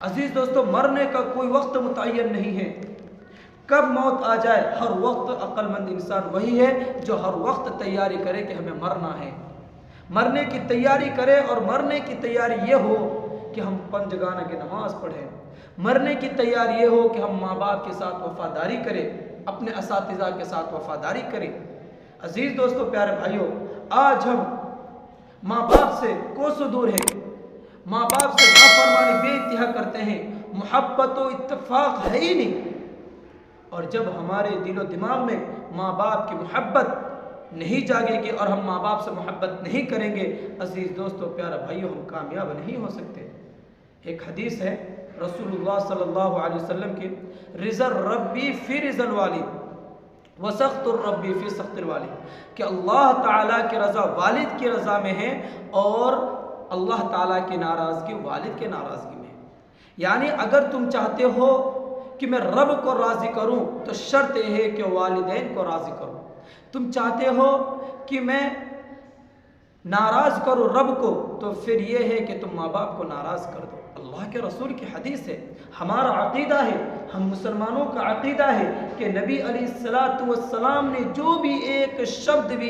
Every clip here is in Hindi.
अजीज दोस्तों, मरने का कोई वक्त मुतय्यन नहीं है। कब मौत आ जाए, हर वक्त अक्लमंद इंसान वही है जो हर वक्त तैयारी करे कि हमें मरना है। मरने की तैयारी करे, और मरने की तैयारी ये हो कि हम पंजगाना की नमाज पढ़ें। मरने की तैयारी ये हो कि हम माँ बाप के साथ वफादारी करें, अपने असातिज़ा के साथ वफादारी करें। अजीज दोस्तों, प्यारे भाइयों, आज हम माँ बाप से कोसों दूर हैं, माँ बाप से नाफरमानी बेइंतहा करते हैं, मोहब्बत व इत्तेफाक है ही नहीं। और जब हमारे दिलो दिमाग में माँ बाप की मोहब्बत नहीं जागेगी और हम माँ बाप से मोहब्बत नहीं करेंगे, अजीज़ दोस्तों, प्यारे भाइयों, हम कामयाब नहीं हो सकते। एक हदीस है रसूलुल्लाह सल्लल्लाहु अलैहि वसल्लम की, रिज़ल रब्बी फी रिज़ल वालिद व सख्तुर रब्बी फी सख्तिल वालिद, कि अल्लाह ताला की रज़ा वालिद की रज़ा में है और अल्लाह ताला की नाराज़गी वालिद के नाराज़गी में। यानी अगर तुम चाहते हो कि मैं रब को राज़ी करूं तो शर्त यह है कि वालिदैन को राज़ी करूं। तुम चाहते हो कि मैं नाराज़ करूं रब को, तो फिर यह है कि तुम माँ बाप को नाराज़ कर दो। अल्लाह के रसूल की हदीस है, हमारा अक़ीदा है, हम मुसलमानों का अक़ीदा है कि नबी अलैहिस्सलातु वस्सलाम ने जो भी एक शब्द भी,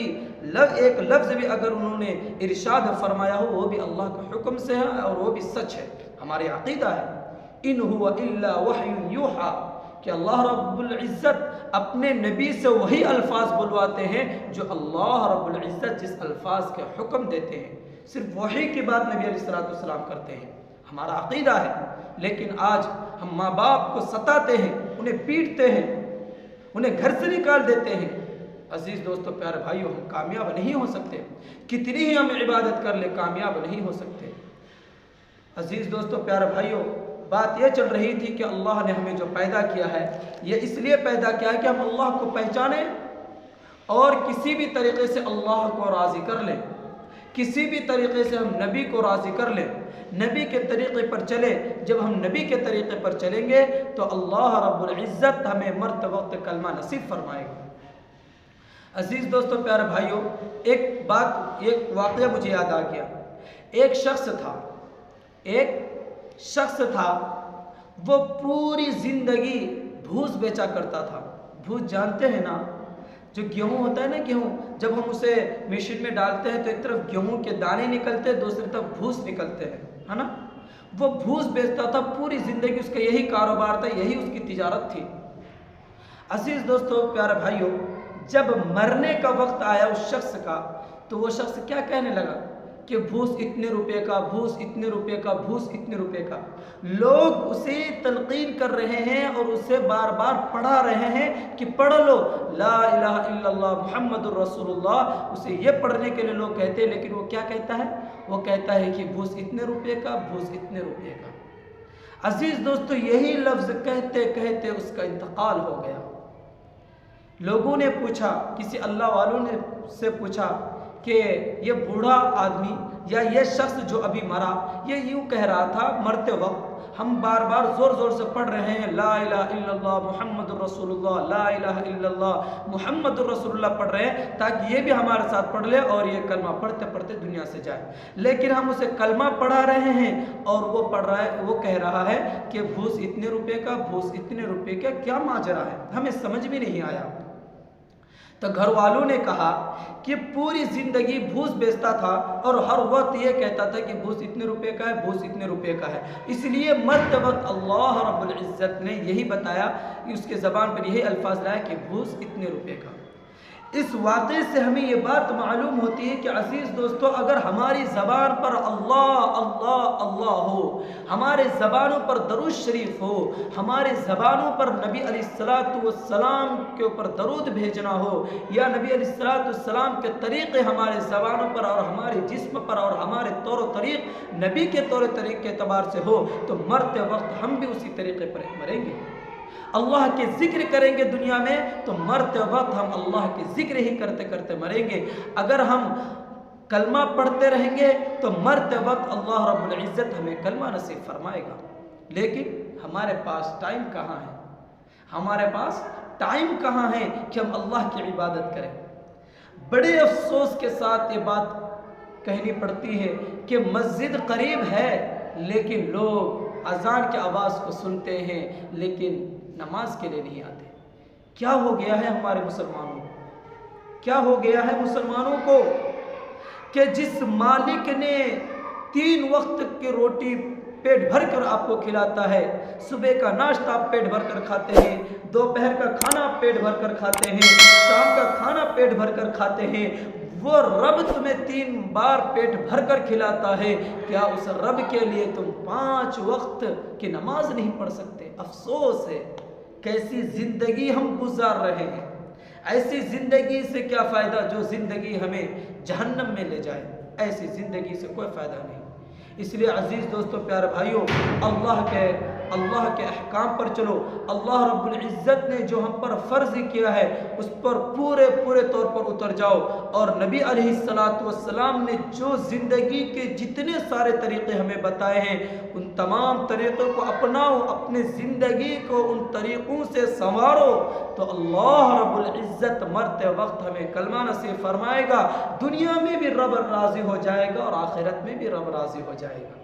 एक लफ्ज़ भी अगर उन्होंने इरशाद फरमाया हो, वो भी अल्लाह के हुक्म से है और वो भी सच है। हमारे अक़ीदा है इन हुवा इल्ला वह्युन यूहा, कि अल्लाह रब्बुल इज़्ज़त अपने नबी से वही अल्फाज बुलवाते हैं जो अल्लाह रब्बुल इज़्ज़त जिस अल्फाज के हुक्म देते हैं, सिर्फ वही की बात नबी अलैहिस्सलातु वस्सलाम करते हैं। हमारा अक़ीदा है। लेकिन आज हम माँ बाप को सताते हैं, उन्हें पीटते हैं, उन्हें घर से निकाल देते हैं। अजीज़ दोस्तों, प्यारे भाइयों, हम कामयाब नहीं हो सकते। कितनी ही हम इबादत कर ले, कामयाब नहीं हो सकते। अजीज़ दोस्तों, प्यारे भाइयों, बात यह चल रही थी कि अल्लाह ने हमें जो पैदा किया है, ये इसलिए पैदा किया है कि हम अल्लाह को पहचानें और किसी भी तरीक़े से अल्लाह को राज़ी कर लें, किसी भी तरीक़े से हम नबी को राज़ी कर लें, नबी के तरीक़े पर चले। जब हम नबी के तरीक़े पर चलेंगे तो अल्लाह रब्बुल इज़्ज़त हमें मरते वक्त कलमा नसीब फरमाएगा। अजीज़ दोस्तों, प्यारे भाइयों, एक वाक़या मुझे याद आ गया। एक शख्स था, वो पूरी ज़िंदगी भूस बेचा करता था। भूस जानते हैं ना, जो गेहूँ होता है ना, गेहूँ जब हम उसे मशीन में डालते हैं तो एक तरफ गेहूँ के दाने निकलते हैं, दूसरी तरफ भूस निकलते हैं, है ना। वो भूस बेचता था, पूरी ज़िंदगी उसका यही कारोबार था, यही उसकी तिजारत थी। अजीज़ दोस्तों, प्यारे भाइयों, जब मरने का वक्त आया उस शख्स का, तो वो शख्स क्या कहने लगा कि भूस इतने रुपए का, भूस इतने रुपए का, भूस इतने रुपए का। लोग उसे तलकीन कर रहे हैं और उसे बार बार पढ़ा रहे हैं कि पढ़ लो ला इलाहा इल्लल्लाह मुहम्मदुर रसूलुल्लाह। उसे ये पढ़ने के लिए लोग कहते हैं, लेकिन वो क्या कहता है? वो कहता है कि भूस इतने रुपए का, भूस इतने रुपए का। अजीज़ दोस्तों, यही लफ्ज़ कहते कहते उसका इंतकाल हो गया। लोगों ने पूछा, किसी अल्लाह वालों ने से पूछा कि ये बूढ़ा आदमी या ये शख्स जो अभी मरा, ये यूँ कह रहा था मरते वक्त, हम बार बार ज़ोर ज़ोर से पढ़ रहे हैं ला इलाहा इल्लल्लाह मुहम्मदुर रसूलुल्लाह, ला इलाहा इल्लल्लाह मुहम्मदुर रसूलुल्लाह पढ़ रहे हैं ताकि ये भी हमारे साथ पढ़ ले और ये कलमा पढ़ते पढ़ते दुनिया से जाए। लेकिन हम उसे कलमा पढ़ा रहे हैं और वो पढ़ रहा है, वो कह रहा है कि भूस इतने रुपये का, भूस इतने रुपये का, क्या माजरा है? हमें समझ भी नहीं आया। तो घर वालों ने कहा कि पूरी ज़िंदगी भूस बेचता था और हर वक्त ये कहता था कि भूस इतने रुपए का है, भूस इतने रुपए का है। इसलिए मरते वक्त अल्लाह रब्बुल इज़्ज़त ने यही बताया कि उसके ज़बान पर यही अल्फाज लाया कि भूस इतने रुपए का। इस वाक़े से हमें ये बात मालूम होती है कि अज़ीज़ दोस्तों, अगर हमारी ज़बान पर अल्लाह अल्लाह अल्लाह हो, हमारे ज़बानों पर दरूद शरीफ हो, हमारे ज़बानों पर नबी अलैहिस्सलातु वस्सलाम के ऊपर दरूद भेजना हो, या नबी अलैहिस्सलातु वस्सलाम के तरीक़े हमारे ज़बानों पर और हमारे जिस्म पर और हमारे तौर तरीक़ नबी के तौर तरीक़ के एतबार से हो, तो मरते वक्त हम भी उसी तरीक़े पर मरेंगे। अल्लाह के ज़िक्र करेंगे दुनिया में, तो मरते वक्त हम अल्लाह के ज़िक्र ही करते करते मरेंगे। अगर हम कलमा पढ़ते रहेंगे तो मरते वक्त अल्लाह रब्बुल इज़्ज़त हमें कलमा नसीब फरमाएगा। लेकिन हमारे पास टाइम कहाँ है? हमारे पास टाइम कहाँ है कि हम अल्लाह की इबादत करें? बड़े अफसोस के साथ ये बात कहनी पड़ती है कि मस्जिद करीब है, लेकिन लोग अजान की आवाज़ को सुनते हैं लेकिन नमाज के लिए नहीं आते। क्या हो गया है हमारे मुसलमानों को? क्या हो गया है मुसलमानों को कि जिस मालिक ने 3 वक्त की रोटी पेट भर कर आपको खिलाता है, सुबह का नाश्ता आप पेट भर कर खाते हैं, दोपहर का खाना आप पेट भर कर खाते हैं, शाम का खाना पेट भर कर खाते हैं, वो रब तुम्हें 3 बार पेट भर कर खिलाता है, क्या उस रब के लिए तुम 5 वक्त की नमाज नहीं पढ़ सकते? अफसोस है, कैसी जिंदगी हम गुजार रहे हैं। ऐसी जिंदगी से क्या फ़ायदा जो जिंदगी हमें जहन्नम में ले जाए। ऐसी ज़िंदगी से कोई फ़ायदा नहीं। इसलिए अज़ीज़ दोस्तों, प्यारे भाइयों, अल्लाह के अहकाम पर चलो। अल्लाह रब्बुल इज़्ज़त ने जो हम पर फ़र्ज़ किया है उस पर पूरे तौर पर उतर जाओ। और नबी अलैहिस्सलातु वस्सलाम ने जो ज़िंदगी के जितने सारे तरीक़े हमें बताए हैं उन तमाम तरीक़ों को अपनाओ, अपनी ज़िंदगी को उन तरीक़ों से संवारो, तो अल्लाह रब्बुल इज़्ज़त मरते वक्त हमें कलमा नसीब फरमाएगा। दुनिया में भी रब राज़ी हो जाएगा और आखिरत में भी रब राज़ी हो जाएगा।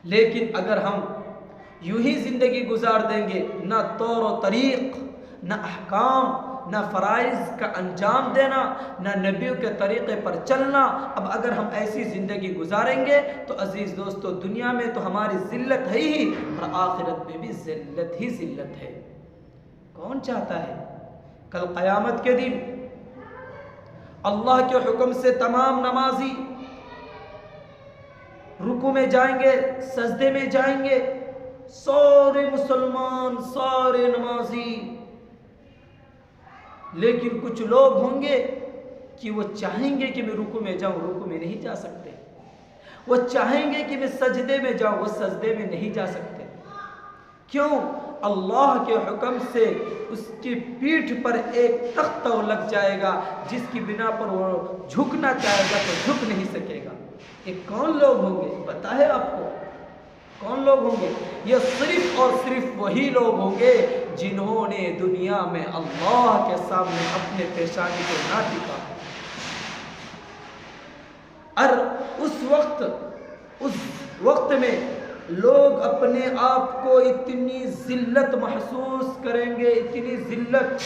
लेकिन अगर हम यूं ही ज़िंदगी गुजार देंगे, ना तौर व तरीक़, ना अहकाम, ना फ़राइज़ का अंजाम देना, ना नबियों के तरीक़े पर चलना, अब अगर हम ऐसी ज़िंदगी गुजारेंगे तो अज़ीज़ दोस्तों, दुनिया में तो हमारी ज़िल्लत है ही और आखिरत में भी ज़िल्लत ही ज़िल्लत है। कौन चाहता है कल क़यामत के दिन अल्लाह के हुक्म से तमाम नमाजी रुकू में जाएंगे, सजदे में जाएंगे, सारे मुसलमान, सारे नमाजी, लेकिन कुछ लोग होंगे कि वो चाहेंगे कि मैं रुकू में जाऊं, रुकू में नहीं जा सकते। वो चाहेंगे कि मैं सजदे में जाऊं, वो सजदे में नहीं जा सकते। क्यों? अल्लाह के हुक्म से उसकी पीठ पर एक तख्ता लग जाएगा जिसकी बिना पर वो झुकना चाहेगा तो झुक नहीं सकेगा। ये कौन लोग होंगे पता है आपको? कौन लोग होंगे? ये सिर्फ और सिर्फ वही लोग होंगे जिन्होंने दुनिया में अल्लाह के सामने अपने पेशानी को ना टिका। और उस वक्त में लोग अपने आप को इतनी जिल्लत महसूस करेंगे, इतनी जिल्लत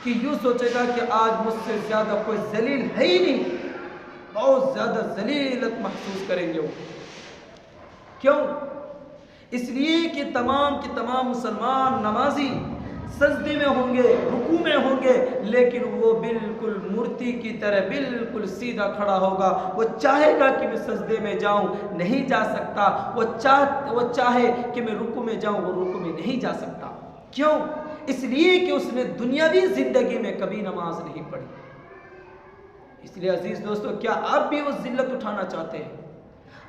कि यूँ सोचेगा कि आज मुझसे ज़्यादा कोई जलील है ही नहीं। बहुत ज़्यादा जलीलत महसूस करेंगे वो। क्यों? इसलिए कि तमाम मुसलमान नमाजी सजदे में होंगे, रुकू में होंगे, लेकिन वो बिल्कुल मूर्ति की तरह बिल्कुल सीधा खड़ा होगा। वो चाहेगा कि मैं सजदे में जाऊं, नहीं जा सकता। वो चाहे कि मैं रुकू में जाऊं, वो रुकू में नहीं जा सकता। क्यों? इसलिए कि उसने दुनियावी जिंदगी में कभी नमाज नहीं पढ़ी। इसलिए अजीज दोस्तों, क्या आप भी उस जिल्लत उठाना चाहते हैं?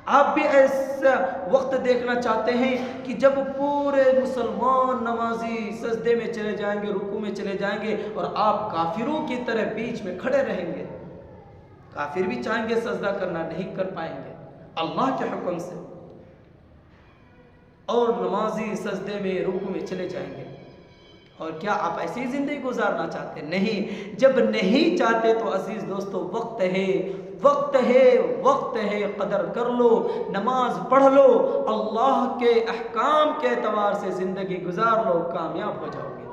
आप भी ऐसा वक्त देखना चाहते हैं कि जब पूरे मुसलमान नमाजी सजदे में चले जाएंगे, रुकू में चले जाएंगे और आप काफिरों की तरह बीच में खड़े रहेंगे? काफिर भी चाहेंगे सजदा करना, नहीं कर पाएंगे अल्लाह के हुक्म से, और नमाजी सजदे में रुकू में चले जाएंगे। और क्या आप ऐसी जिंदगी गुजारना चाहते? नहीं। जब नहीं चाहते तो अजीज दोस्तों, वक्त है, कदर कर लो, नमाज पढ़ लो, अल्लाह के अहकाम के एतबार से जिंदगी गुजार लो, कामयाब हो जाओगे।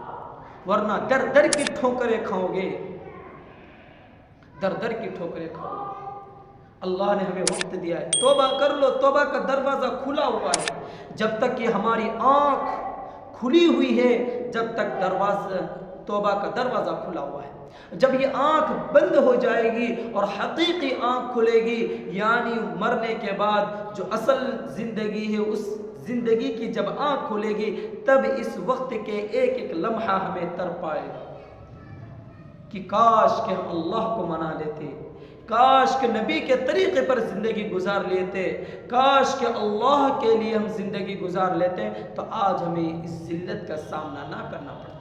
वरना दर दर की ठोकरें खाओगे, दर दर की ठोकरें खाओगे। अल्लाह ने हमें वक्त दिया है, तौबा कर लो, तौबा का दरवाज़ा खुला हुआ है। जब तक ये हमारी आँख खुली हुई है, जब तक तौबा का दरवाज़ा खुला हुआ है। जब ये आँख बंद हो जाएगी और हकीकी आँख खुलेगी, यानी मरने के बाद जो असल ज़िंदगी है, उस ज़िंदगी की जब आँख खुलेगी, तब इस वक्त के एक एक लम्हा हमें तड़पाएगा कि काश के हम अल्लाह को मना लेते, काश के नबी के तरीक़े पर ज़िंदगी गुजार लेते, काश के अल्लाह के लिए हम ज़िंदगी गुजार लेते, तो आज हमें इस जिल्लत का सामना ना करना पड़ता।